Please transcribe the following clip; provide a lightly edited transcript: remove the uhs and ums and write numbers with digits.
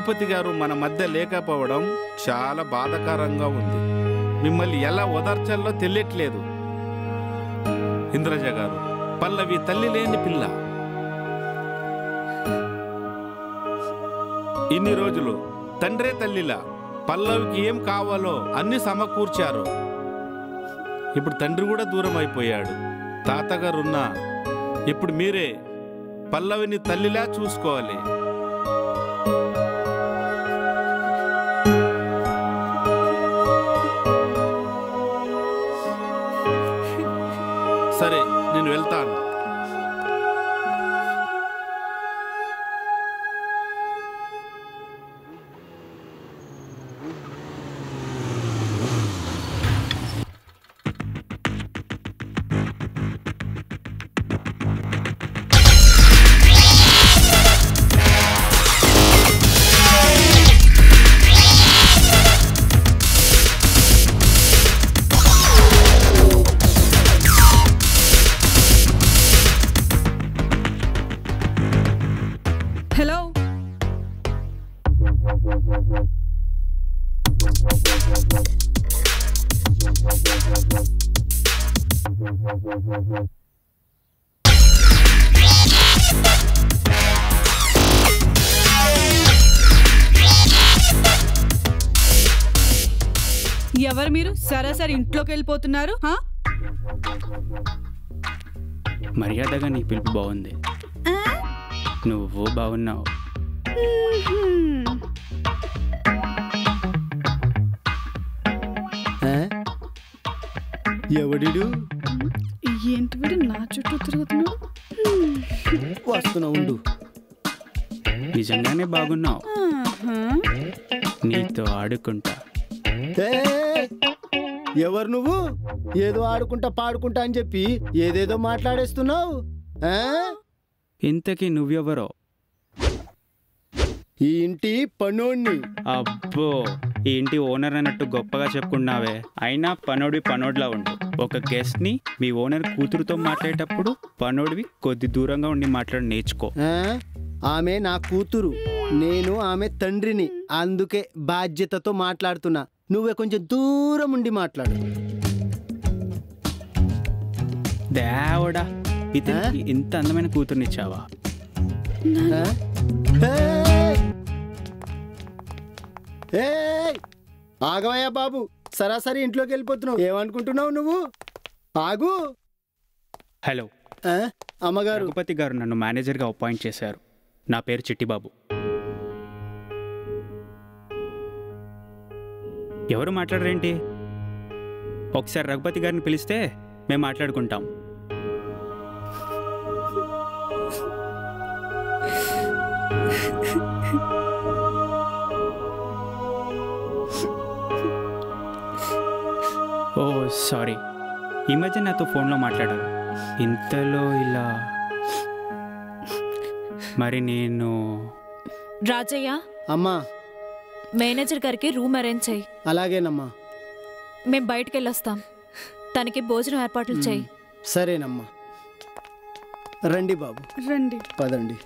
రఘుపతి గారు మన మధ్య లేకపోవడం చాలా బాధాకరంగా ఉంది. మిమ్మల్ని ఎలా ఓదార్చాలో తెలియట్లేదు. ఇంద్రజ గారు, పల్లవి తల్లి లేని పిల్ల. ఇన్ని రోజులు తండ్రే తల్లిలా పల్లవికి ఏం కావాలో అన్ని సమకూర్చారు. ఇప్పుడు తండ్రి కూడా దూరం అయిపోయాడు. తాతగారున్నా ఇప్పుడు మీరే పల్లవిని తల్లిలా చూసుకోవాలి. సరే, నేను వెళ్తాను. హలో, ఎవరు మీరు? సరాసరి ఇంట్లోకి వెళ్ళిపోతున్నారు. మర్యాదగా నీ పిలుపు బాగుంది. నువ్వు బాగున్నావు. ఎవడిడు? ఏంటి వీడు నా చుట్టూ తిరుగుతున్నాడు? వస్తున్నా ఉండు. నిజంగానే బాగున్నావు. నీతో ఆడుకుంటా. ఎవరు నువ్వు? ఏదో ఆడుకుంటా పాడుకుంటా అని చెప్పి ఏదేదో మాట్లాడేస్తున్నావు. ఇంతకీ నువ్వెవరో? ఈ ఇంటి పనోడ్ని. అబ్బో, ఈ ఇంటి ఓనర్ అన్నట్టు గొప్పగా చెప్పుకున్నావే. అయినా పనోడ్లా ఉండు. ఒక గెస్ట్ ని మీ ఓనర్ కూతురుతో మాట్లాడేటప్పుడు పనోడివి కొద్ది దూరంగా ఉండి మాట్లాడి నేర్చుకో. ఆమె నా కూతురు, నేను ఆమె తండ్రిని. అందుకే బాధ్యతతో మాట్లాడుతున్నా. నువ్వే కొంచెం దూరం ఉండి మాట్లాడు. దేవుడా, ఇతనికి ఇంత అందమైన కూతుర్నిచ్చావా? ఆగవయ్యా బాబు, సరాసరి ఇంట్లోకి వెళ్ళిపోతున్నావు. ఏమనుకుంటున్నావు నువ్వు? ఆగు. హలో అమ్మగారు. రఘుపతి గారు నన్ను మేనేజర్గా అపాయింట్ చేశారు. నా పేరు చిట్టిబాబు. ఎవరు మాట్లాడరేంటి? ఒకసారి రఘుపతి గారిని పిలిస్తే మేము మాట్లాడుకుంటాం. ఓ సారీ, ఈ మధ్య నాతో ఫోన్లో మాట్లాడారు. ఇంతలో ఇలా మరి నేను. రాజయ్య, అమ్మా, మేనేజర్ గారికి రూమ్ అరేంజ్ చేయి. అలాగేనమ్మా. మేము బయటికి వెళ్ళొస్తాం. తనకి భోజనం ఏర్పాట్లు చేయి. సరేనమ్మా. రండి బాబు, రండి. పదండి.